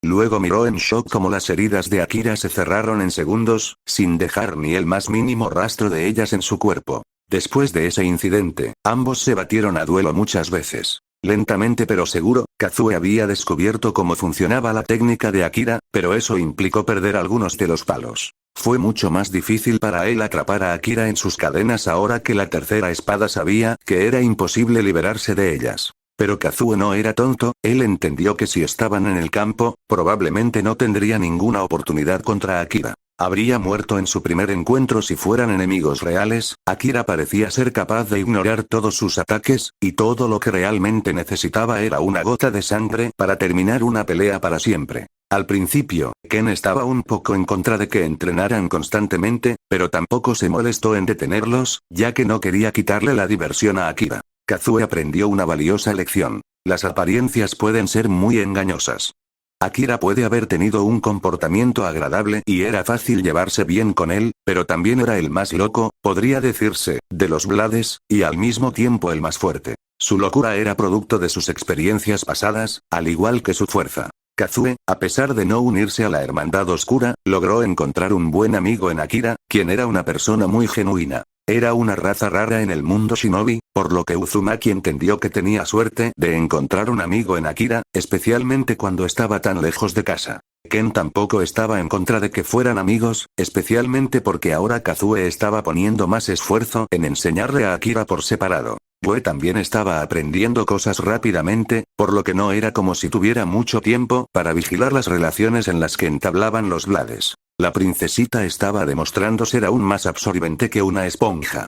Luego miró en shock cómo las heridas de Akira se cerraron en segundos, sin dejar ni el más mínimo rastro de ellas en su cuerpo. Después de ese incidente, ambos se batieron a duelo muchas veces. Lentamente pero seguro, Kazue había descubierto cómo funcionaba la técnica de Akira, pero eso implicó perder algunos de los palos. Fue mucho más difícil para él atrapar a Akira en sus cadenas ahora que la tercera espada sabía que era imposible liberarse de ellas. Pero Kazue no era tonto, él entendió que si estaban en el campo, probablemente no tendría ninguna oportunidad contra Akira. Habría muerto en su primer encuentro si fueran enemigos reales. Akira parecía ser capaz de ignorar todos sus ataques, y todo lo que realmente necesitaba era una gota de sangre para terminar una pelea para siempre. Al principio, Ken estaba un poco en contra de que entrenaran constantemente, pero tampoco se molestó en detenerlos, ya que no quería quitarle la diversión a Akira. Kazue aprendió una valiosa lección. Las apariencias pueden ser muy engañosas. Akira puede haber tenido un comportamiento agradable y era fácil llevarse bien con él, pero también era el más loco, podría decirse, de los Blades, y al mismo tiempo el más fuerte. Su locura era producto de sus experiencias pasadas, al igual que su fuerza. Kazue, a pesar de no unirse a la Hermandad Oscura, logró encontrar un buen amigo en Akira, quien era una persona muy genuina. Era una raza rara en el mundo shinobi, por lo que Uzumaki entendió que tenía suerte de encontrar un amigo en Akira, especialmente cuando estaba tan lejos de casa. Ken tampoco estaba en contra de que fueran amigos, especialmente porque ahora Kazue estaba poniendo más esfuerzo en enseñarle a Akira por separado. Bue también estaba aprendiendo cosas rápidamente, por lo que no era como si tuviera mucho tiempo para vigilar las relaciones en las que entablaban los Blades. La princesita estaba demostrando ser aún más absorbente que una esponja.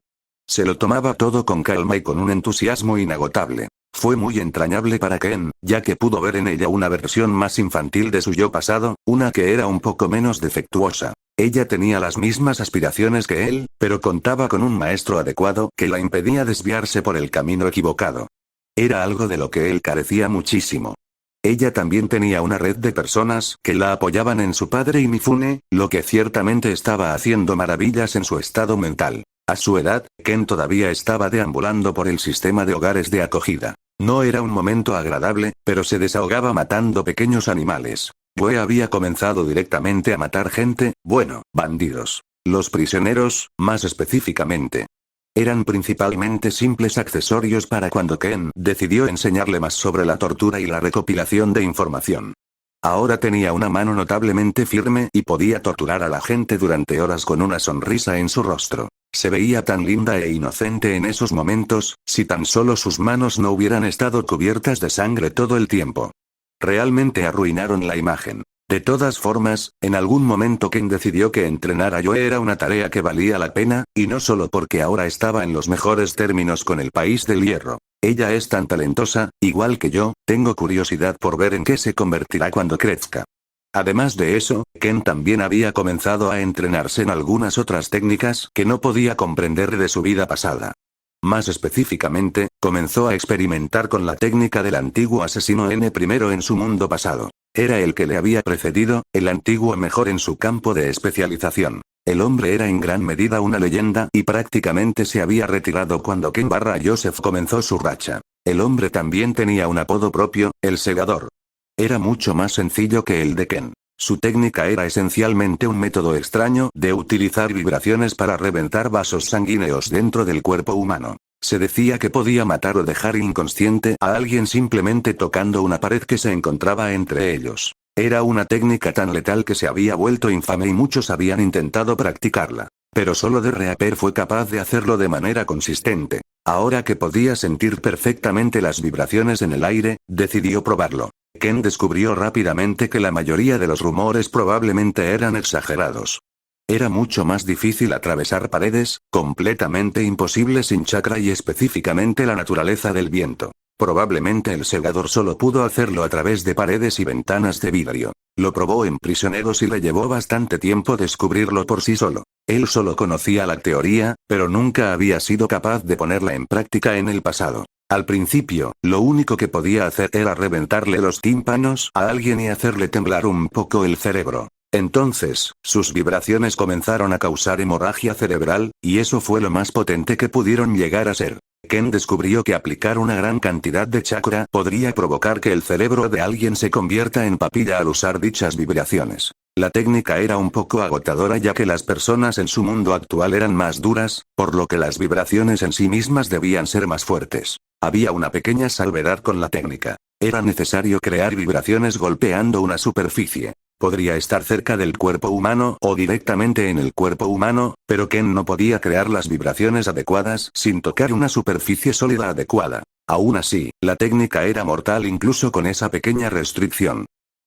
Se lo tomaba todo con calma y con un entusiasmo inagotable. Fue muy entrañable para Ken, ya que pudo ver en ella una versión más infantil de su yo pasado, una que era un poco menos defectuosa. Ella tenía las mismas aspiraciones que él, pero contaba con un maestro adecuado que la impedía desviarse por el camino equivocado. Era algo de lo que él carecía muchísimo. Ella también tenía una red de personas que la apoyaban en su padre y Mifune, lo que ciertamente estaba haciendo maravillas en su estado mental. A su edad, Ken todavía estaba deambulando por el sistema de hogares de acogida. No era un momento agradable, pero se desahogaba matando pequeños animales. Bue había comenzado directamente a matar gente, bueno, bandidos. Los prisioneros, más específicamente. Eran principalmente simples accesorios para cuando Ken decidió enseñarle más sobre la tortura y la recopilación de información. Ahora tenía una mano notablemente firme y podía torturar a la gente durante horas con una sonrisa en su rostro. Se veía tan linda e inocente en esos momentos, si tan solo sus manos no hubieran estado cubiertas de sangre todo el tiempo. Realmente arruinaron la imagen. De todas formas, en algún momento Ken decidió que entrenar a Joe era una tarea que valía la pena, y no solo porque ahora estaba en los mejores términos con el país del hierro. Ella es tan talentosa, igual que yo, tengo curiosidad por ver en qué se convertirá cuando crezca. Además de eso, Ken también había comenzado a entrenarse en algunas otras técnicas que no podía comprender de su vida pasada. Más específicamente, comenzó a experimentar con la técnica del antiguo asesino N primero en su mundo pasado. Era el que le había precedido, el antiguo mejor en su campo de especialización. El hombre era en gran medida una leyenda y prácticamente se había retirado cuando Ken/Joseph comenzó su racha. El hombre también tenía un apodo propio, el segador. Era mucho más sencillo que el de Ken. Su técnica era esencialmente un método extraño de utilizar vibraciones para reventar vasos sanguíneos dentro del cuerpo humano. Se decía que podía matar o dejar inconsciente a alguien simplemente tocando una pared que se encontraba entre ellos. Era una técnica tan letal que se había vuelto infame y muchos habían intentado practicarla. Pero solo The Reaper fue capaz de hacerlo de manera consistente. Ahora que podía sentir perfectamente las vibraciones en el aire, decidió probarlo. Ken descubrió rápidamente que la mayoría de los rumores probablemente eran exagerados. Era mucho más difícil atravesar paredes, completamente imposible sin chakra y específicamente la naturaleza del viento. Probablemente el segador solo pudo hacerlo a través de paredes y ventanas de vidrio. Lo probó en prisioneros y le llevó bastante tiempo descubrirlo por sí solo. Él solo conocía la teoría, pero nunca había sido capaz de ponerla en práctica en el pasado. Al principio, lo único que podía hacer era reventarle los tímpanos a alguien y hacerle temblar un poco el cerebro. Entonces, sus vibraciones comenzaron a causar hemorragia cerebral, y eso fue lo más potente que pudieron llegar a ser. Ken descubrió que aplicar una gran cantidad de chakra podría provocar que el cerebro de alguien se convierta en papilla al usar dichas vibraciones. La técnica era un poco agotadora ya que las personas en su mundo actual eran más duras, por lo que las vibraciones en sí mismas debían ser más fuertes. Había una pequeña salvedad con la técnica. Era necesario crear vibraciones golpeando una superficie. Podría estar cerca del cuerpo humano o directamente en el cuerpo humano, pero Ken no podía crear las vibraciones adecuadas sin tocar una superficie sólida adecuada. Aún así, la técnica era mortal incluso con esa pequeña restricción.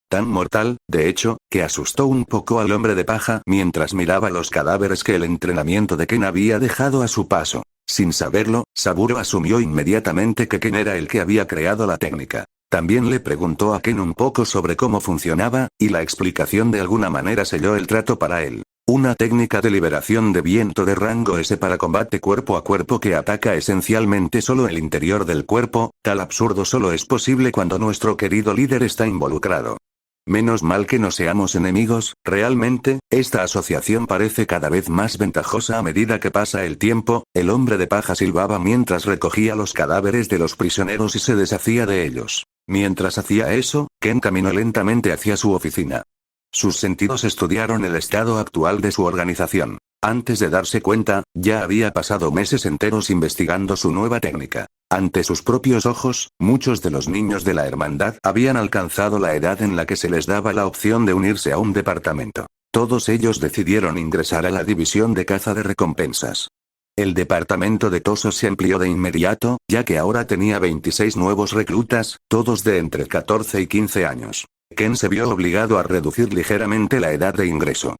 Tan mortal, de hecho, que asustó un poco al hombre de paja mientras miraba los cadáveres que el entrenamiento de Ken había dejado a su paso. Sin saberlo, Saburo asumió inmediatamente que Ken era el que había creado la técnica. También le preguntó a Ken un poco sobre cómo funcionaba, y la explicación de alguna manera selló el trato para él. Una técnica de liberación de viento de rango S para combate cuerpo a cuerpo que ataca esencialmente solo el interior del cuerpo, tal absurdo solo es posible cuando nuestro querido líder está involucrado. Menos mal que no seamos enemigos, realmente, esta asociación parece cada vez más ventajosa a medida que pasa el tiempo. El hombre de paja silbaba mientras recogía los cadáveres de los prisioneros y se deshacía de ellos. Mientras hacía eso, Ken caminó lentamente hacia su oficina. Sus sentidos estudiaron el estado actual de su organización. Antes de darse cuenta, ya había pasado meses enteros investigando su nueva técnica. Ante sus propios ojos, muchos de los niños de la hermandad habían alcanzado la edad en la que se les daba la opción de unirse a un departamento. Todos ellos decidieron ingresar a la división de caza de recompensas. El departamento de Toso se amplió de inmediato, ya que ahora tenía 26 nuevos reclutas, todos de entre 14 y 15 años. Ken se vio obligado a reducir ligeramente la edad de ingreso.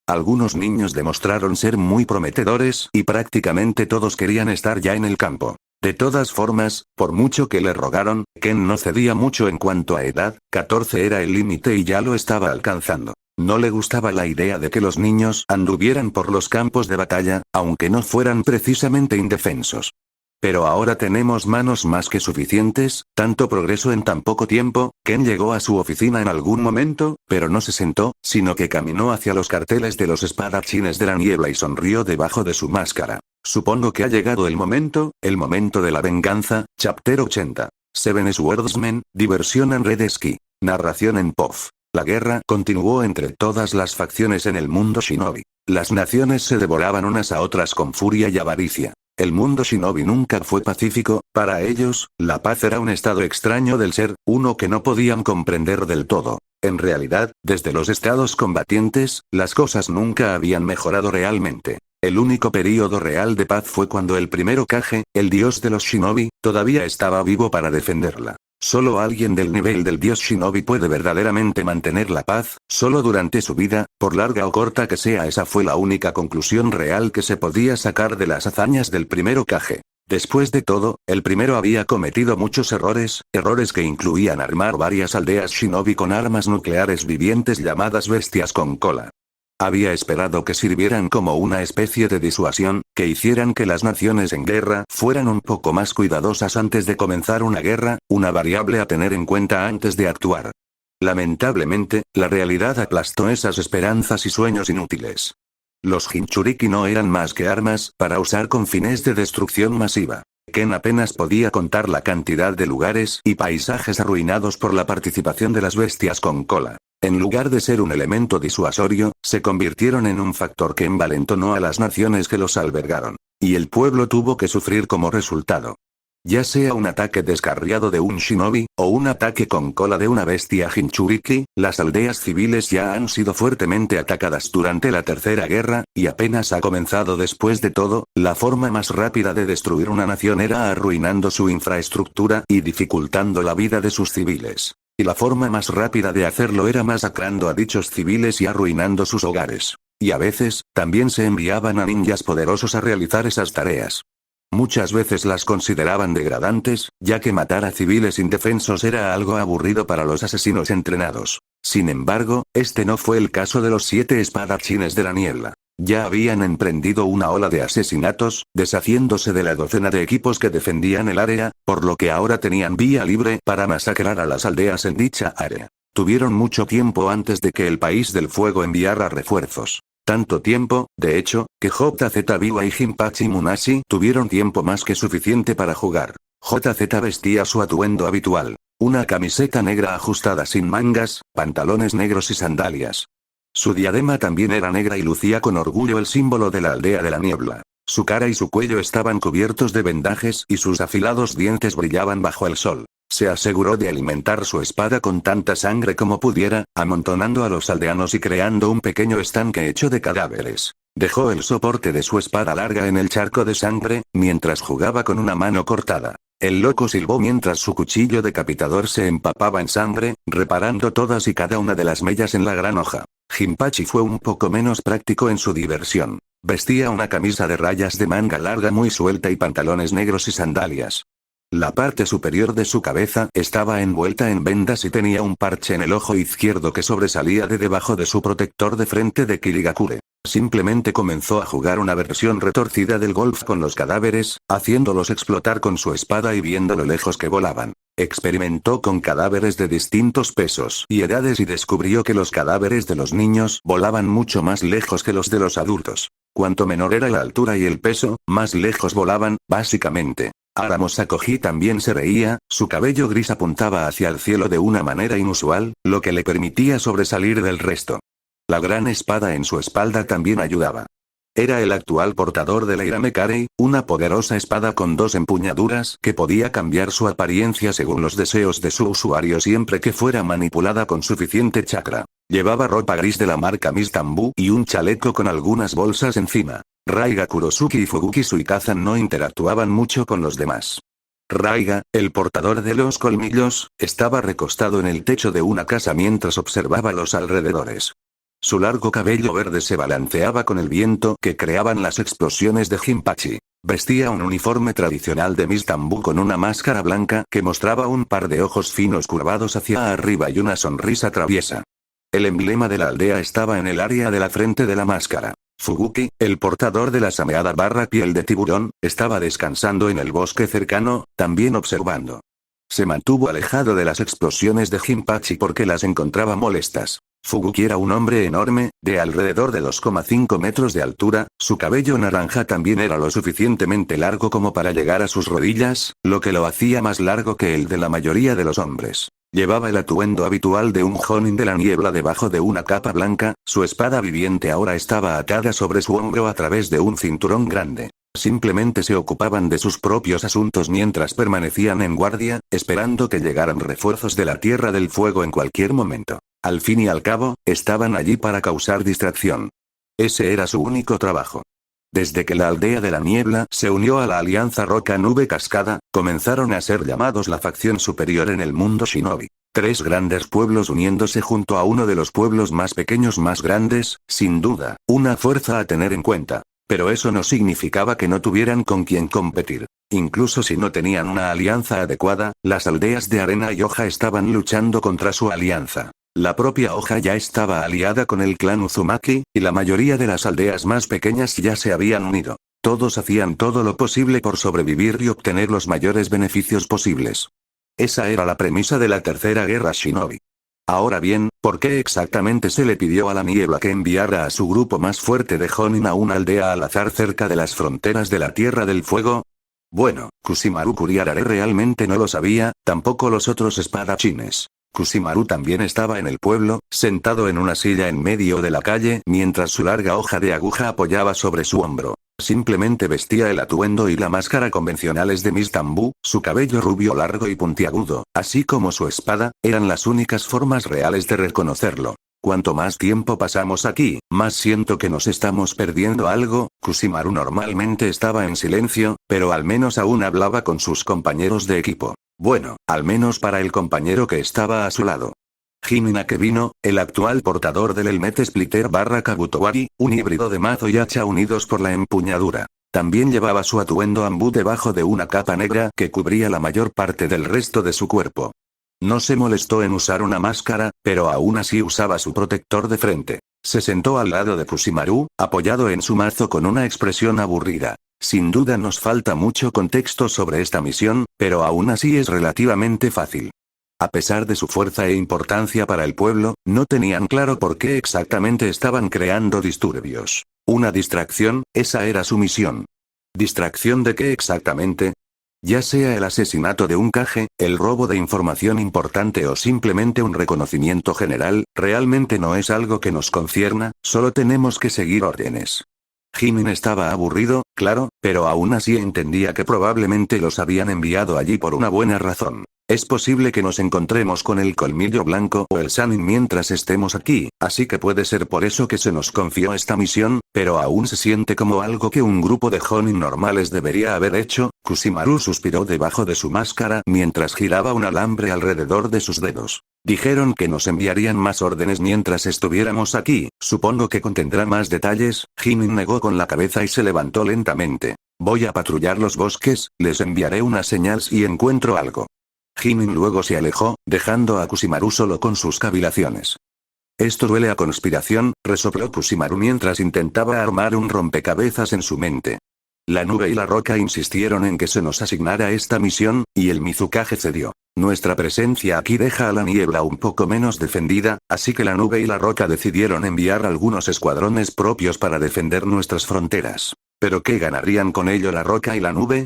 Algunos niños demostraron ser muy prometedores y prácticamente todos querían estar ya en el campo. De todas formas, por mucho que le rogaron, Ken no cedía mucho en cuanto a edad, 14 era el límite y ya lo estaba alcanzando. No le gustaba la idea de que los niños anduvieran por los campos de batalla, aunque no fueran precisamente indefensos. Pero ahora tenemos manos más que suficientes, tanto progreso en tan poco tiempo. Ken llegó a su oficina en algún momento, pero no se sentó, sino que caminó hacia los carteles de los espadachines de la niebla y sonrió debajo de su máscara. Supongo que ha llegado el momento de la venganza. Chapter 80. Seven Swordsmen, diversión en Red Ski. Narración en POF. La guerra continuó entre todas las facciones en el mundo shinobi. Las naciones se devoraban unas a otras con furia y avaricia. El mundo shinobi nunca fue pacífico, para ellos, la paz era un estado extraño del ser, uno que no podían comprender del todo. En realidad, desde los estados combatientes, las cosas nunca habían mejorado realmente. El único período real de paz fue cuando el primer Hokage, el dios de los shinobi, todavía estaba vivo para defenderla. Solo alguien del nivel del dios shinobi puede verdaderamente mantener la paz, solo durante su vida, por larga o corta que sea. Esa fue la única conclusión real que se podía sacar de las hazañas del primer Hokage. Después de todo, el primero había cometido muchos errores que incluían armar varias aldeas shinobi con armas nucleares vivientes llamadas bestias con cola. Había esperado que sirvieran como una especie de disuasión, que hicieran que las naciones en guerra fueran un poco más cuidadosas antes de comenzar una guerra, una variable a tener en cuenta antes de actuar. Lamentablemente, la realidad aplastó esas esperanzas y sueños inútiles. Los Jinchuriki no eran más que armas para usar con fines de destrucción masiva. Ken apenas podía contar la cantidad de lugares y paisajes arruinados por la participación de las bestias con cola. En lugar de ser un elemento disuasorio, se convirtieron en un factor que envalentonó a las naciones que los albergaron. Y el pueblo tuvo que sufrir como resultado. Ya sea un ataque descarriado de un shinobi, o un ataque con cola de una bestia Jinchuriki, las aldeas civiles ya han sido fuertemente atacadas durante la Tercera Guerra, y apenas ha comenzado. Después de todo, la forma más rápida de destruir una nación era arruinando su infraestructura y dificultando la vida de sus civiles. Y la forma más rápida de hacerlo era masacrando a dichos civiles y arruinando sus hogares. Y a veces, también se enviaban a ninjas poderosos a realizar esas tareas. Muchas veces las consideraban degradantes, ya que matar a civiles indefensos era algo aburrido para los asesinos entrenados. Sin embargo, este no fue el caso de los 7 espadachines de la niebla. Ya habían emprendido una ola de asesinatos, deshaciéndose de la docena de equipos que defendían el área, por lo que ahora tenían vía libre para masacrar a las aldeas en dicha área. Tuvieron mucho tiempo antes de que el país del fuego enviara refuerzos. Tanto tiempo, de hecho, que JZ Biwa y Jinpachi Munashi tuvieron tiempo más que suficiente para jugar. JZ vestía su atuendo habitual. Una camiseta negra ajustada sin mangas, pantalones negros y sandalias. Su diadema también era negra y lucía con orgullo el símbolo de la aldea de la niebla. Su cara y su cuello estaban cubiertos de vendajes y sus afilados dientes brillaban bajo el sol. Se aseguró de alimentar su espada con tanta sangre como pudiera, amontonando a los aldeanos y creando un pequeño estanque hecho de cadáveres. Dejó el soporte de su espada larga en el charco de sangre, mientras jugaba con una mano cortada. El loco silbó mientras su cuchillo decapitador se empapaba en sangre, reparando todas y cada una de las mellas en la gran hoja. Jinpachi fue un poco menos práctico en su diversión. Vestía una camisa de rayas de manga larga muy suelta y pantalones negros y sandalias. La parte superior de su cabeza estaba envuelta en vendas y tenía un parche en el ojo izquierdo que sobresalía de debajo de su protector de frente de Kirigakure. Simplemente comenzó a jugar una versión retorcida del golf con los cadáveres, haciéndolos explotar con su espada y viendo lo lejos que volaban. Experimentó con cadáveres de distintos pesos y edades y descubrió que los cadáveres de los niños volaban mucho más lejos que los de los adultos. Cuanto menor era la altura y el peso, más lejos volaban, básicamente. Aramo Sakoji también se reía, su cabello gris apuntaba hacia el cielo de una manera inusual, lo que le permitía sobresalir del resto. La gran espada en su espalda también ayudaba. Era el actual portador de la Iramekarei, una poderosa espada con 2 empuñaduras que podía cambiar su apariencia según los deseos de su usuario siempre que fuera manipulada con suficiente chakra. Llevaba ropa gris de la marca Miss Tambu y un chaleco con algunas bolsas encima. Raiga Kurosuke y Fuguki Suikazan no interactuaban mucho con los demás. Raiga, el portador de los colmillos, estaba recostado en el techo de una casa mientras observaba los alrededores. Su largo cabello verde se balanceaba con el viento que creaban las explosiones de Jinpachi. Vestía un uniforme tradicional de Miss Tambu con una máscara blanca que mostraba un par de ojos finos curvados hacia arriba y una sonrisa traviesa. El emblema de la aldea estaba en el área de la frente de la máscara. Fuguki, el portador de la sameada barra piel de tiburón, estaba descansando en el bosque cercano, también observando. Se mantuvo alejado de las explosiones de Jinpachi porque las encontraba molestas. Fuguki era un hombre enorme, de alrededor de 2,5 metros de altura, su cabello naranja también era lo suficientemente largo como para llegar a sus rodillas, lo que lo hacía más largo que el de la mayoría de los hombres. Llevaba el atuendo habitual de un Jonin de la niebla debajo de una capa blanca, su espada viviente ahora estaba atada sobre su hombro a través de un cinturón grande. Simplemente se ocupaban de sus propios asuntos mientras permanecían en guardia, esperando que llegaran refuerzos de la Tierra del Fuego en cualquier momento. Al fin y al cabo, estaban allí para causar distracción. Ese era su único trabajo. Desde que la aldea de la niebla se unió a la alianza Roca Nube Cascada, comenzaron a ser llamados la facción superior en el mundo shinobi. 3 grandes pueblos uniéndose junto a uno de los pueblos más pequeños más grandes, sin duda, una fuerza a tener en cuenta. Pero eso no significaba que no tuvieran con quien competir. Incluso si no tenían una alianza adecuada, las aldeas de Arena y Hoja estaban luchando contra su alianza. La propia Hoja ya estaba aliada con el clan Uzumaki, y la mayoría de las aldeas más pequeñas ya se habían unido. Todos hacían todo lo posible por sobrevivir y obtener los mayores beneficios posibles. Esa era la premisa de la tercera guerra shinobi. Ahora bien, ¿por qué exactamente se le pidió a la niebla que enviara a su grupo más fuerte de Jonin a una aldea al azar cerca de las fronteras de la Tierra del Fuego? Bueno, Kusimaru Kuriarare realmente no lo sabía, tampoco los otros espadachines. Kusimaru también estaba en el pueblo, sentado en una silla en medio de la calle, mientras su larga hoja de aguja apoyaba sobre su hombro. Simplemente vestía el atuendo y la máscara convencionales de Miss Tambu, su cabello rubio largo y puntiagudo, así como su espada, eran las únicas formas reales de reconocerlo. Cuanto más tiempo pasamos aquí, más siento que nos estamos perdiendo algo. Kusimaru normalmente estaba en silencio, pero al menos aún hablaba con sus compañeros de equipo. Bueno, al menos para el compañero que estaba a su lado. Jimin Akebino, el actual portador del Helmet Splitter / Kabutowari, un híbrido de mazo y hacha unidos por la empuñadura. También llevaba su atuendo Ambu debajo de una capa negra que cubría la mayor parte del resto de su cuerpo. No se molestó en usar una máscara, pero aún así usaba su protector de frente. Se sentó al lado de Kusimaru, apoyado en su mazo con una expresión aburrida. Sin duda nos falta mucho contexto sobre esta misión, pero aún así es relativamente fácil. A pesar de su fuerza e importancia para el pueblo, no tenían claro por qué exactamente estaban creando disturbios. Una distracción, esa era su misión. ¿Distracción de qué exactamente? Ya sea el asesinato de un Kage, el robo de información importante o simplemente un reconocimiento general, realmente no es algo que nos concierna, solo tenemos que seguir órdenes. Jimin estaba aburrido, claro, pero aún así entendía que probablemente los habían enviado allí por una buena razón. Es posible que nos encontremos con el Colmillo Blanco o el Sannin mientras estemos aquí, así que puede ser por eso que se nos confió esta misión, pero aún se siente como algo que un grupo de Jonin normales debería haber hecho. Kusimaru suspiró debajo de su máscara mientras giraba un alambre alrededor de sus dedos. Dijeron que nos enviarían más órdenes mientras estuviéramos aquí, supongo que contendrá más detalles. Jimin negó con la cabeza y se levantó lentamente. Voy a patrullar los bosques, les enviaré una señal si encuentro algo. Jimin luego se alejó, dejando a Kusimaru solo con sus cavilaciones. Esto huele a conspiración, resopló Kusimaru mientras intentaba armar un rompecabezas en su mente. La nube y la roca insistieron en que se nos asignara esta misión, y el Mizukage cedió. Nuestra presencia aquí deja a la niebla un poco menos defendida, así que la nube y la roca decidieron enviar algunos escuadrones propios para defender nuestras fronteras. ¿Pero qué ganarían con ello la roca y la nube?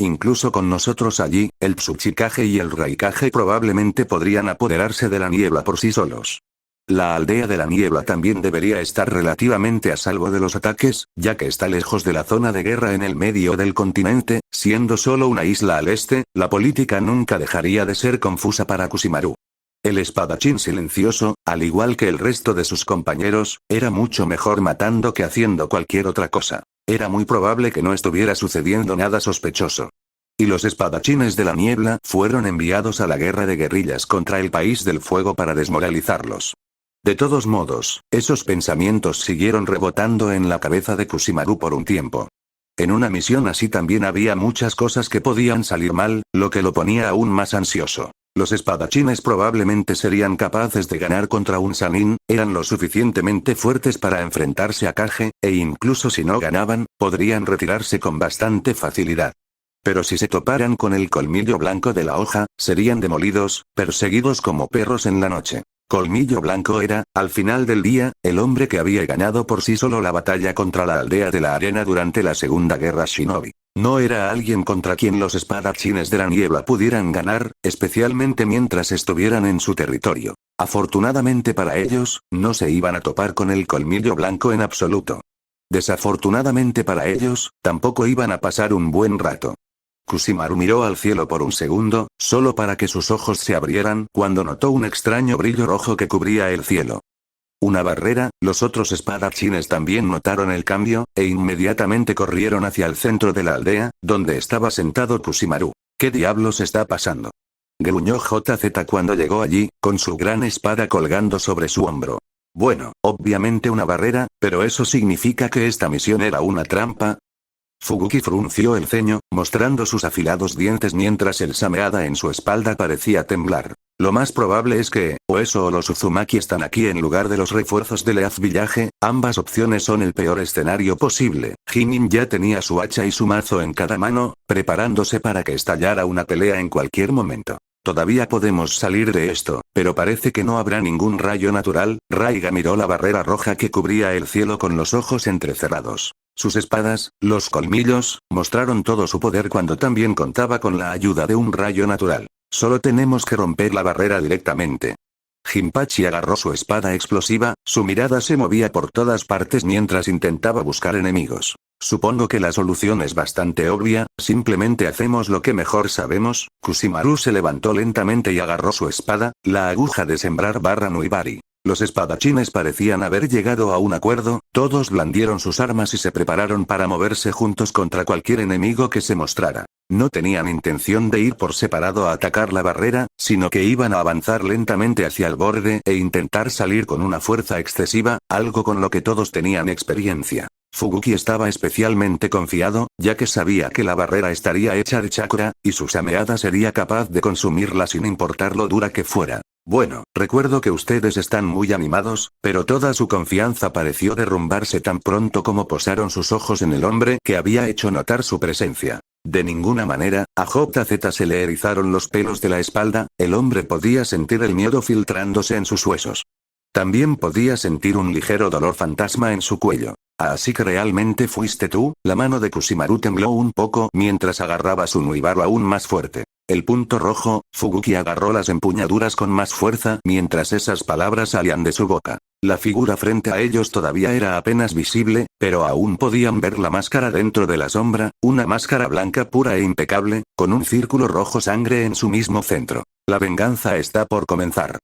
Incluso con nosotros allí, el Tsuchikage y el Raikage probablemente podrían apoderarse de la niebla por sí solos. La aldea de la niebla también debería estar relativamente a salvo de los ataques, ya que está lejos de la zona de guerra en el medio del continente, siendo solo una isla al este. La política nunca dejaría de ser confusa para Kusimaru. El espadachín silencioso, al igual que el resto de sus compañeros, era mucho mejor matando que haciendo cualquier otra cosa. Era muy probable que no estuviera sucediendo nada sospechoso. Y los espadachines de la niebla fueron enviados a la guerra de guerrillas contra el país del fuego para desmoralizarlos. De todos modos, esos pensamientos siguieron rebotando en la cabeza de Kusimaru por un tiempo. En una misión así también había muchas cosas que podían salir mal, lo que lo ponía aún más ansioso. Los espadachines probablemente serían capaces de ganar contra un Sannin, eran lo suficientemente fuertes para enfrentarse a Kage, e incluso si no ganaban, podrían retirarse con bastante facilidad. Pero si se toparan con el colmillo blanco de la hoja, serían demolidos, perseguidos como perros en la noche. Colmillo Blanco era, al final del día, el hombre que había ganado por sí solo la batalla contra la aldea de la arena durante la Segunda Guerra Shinobi. No era alguien contra quien los espadachines de la niebla pudieran ganar, especialmente mientras estuvieran en su territorio. Afortunadamente para ellos, no se iban a topar con el Colmillo Blanco en absoluto. Desafortunadamente para ellos, tampoco iban a pasar un buen rato. Kusimaru miró al cielo por un segundo, solo para que sus ojos se abrieran cuando notó un extraño brillo rojo que cubría el cielo. Una barrera, los otros espadachines también notaron el cambio, e inmediatamente corrieron hacia el centro de la aldea, donde estaba sentado Kusimaru. ¿Qué diablos está pasando? Gruñó JZ cuando llegó allí, con su gran espada colgando sobre su hombro. Bueno, obviamente una barrera, pero ¿eso significa que esta misión era una trampa? Fubuki frunció el ceño, mostrando sus afilados dientes mientras el Sameada en su espalda parecía temblar. Lo más probable es que, o eso o los Uzumaki están aquí en lugar de los refuerzos de Leaf Village, ambas opciones son el peor escenario posible. Jinin ya tenía su hacha y su mazo en cada mano, preparándose para que estallara una pelea en cualquier momento. Todavía podemos salir de esto, pero parece que no habrá ningún rayo natural. Raiga miró la barrera roja que cubría el cielo con los ojos entrecerrados. Sus espadas, los colmillos, mostraron todo su poder cuando también contaba con la ayuda de un rayo natural. Solo tenemos que romper la barrera directamente. Jinpachi agarró su espada explosiva, su mirada se movía por todas partes mientras intentaba buscar enemigos. Supongo que la solución es bastante obvia, simplemente hacemos lo que mejor sabemos. Kusimaru se levantó lentamente y agarró su espada, la aguja de sembrar Nuibari. Los espadachines parecían haber llegado a un acuerdo, todos blandieron sus armas y se prepararon para moverse juntos contra cualquier enemigo que se mostrara. No tenían intención de ir por separado a atacar la barrera, sino que iban a avanzar lentamente hacia el borde e intentar salir con una fuerza excesiva, algo con lo que todos tenían experiencia. Fubuki estaba especialmente confiado, ya que sabía que la barrera estaría hecha de chakra, y su Sameada sería capaz de consumirla sin importar lo dura que fuera. Bueno, recuerdo que ustedes están muy animados, pero toda su confianza pareció derrumbarse tan pronto como posaron sus ojos en el hombre que había hecho notar su presencia. De ninguna manera, a JZ se le erizaron los pelos de la espalda, el hombre podía sentir el miedo filtrándose en sus huesos. También podía sentir un ligero dolor fantasma en su cuello. ¿Así que realmente fuiste tú? La mano de Kusimaru tembló un poco mientras agarraba su Nuibaru aún más fuerte. El punto rojo, Fubuki agarró las empuñaduras con más fuerza mientras esas palabras salían de su boca. La figura frente a ellos todavía era apenas visible, pero aún podían ver la máscara dentro de la sombra, una máscara blanca pura e impecable, con un círculo rojo sangre en su mismo centro. La venganza está por comenzar.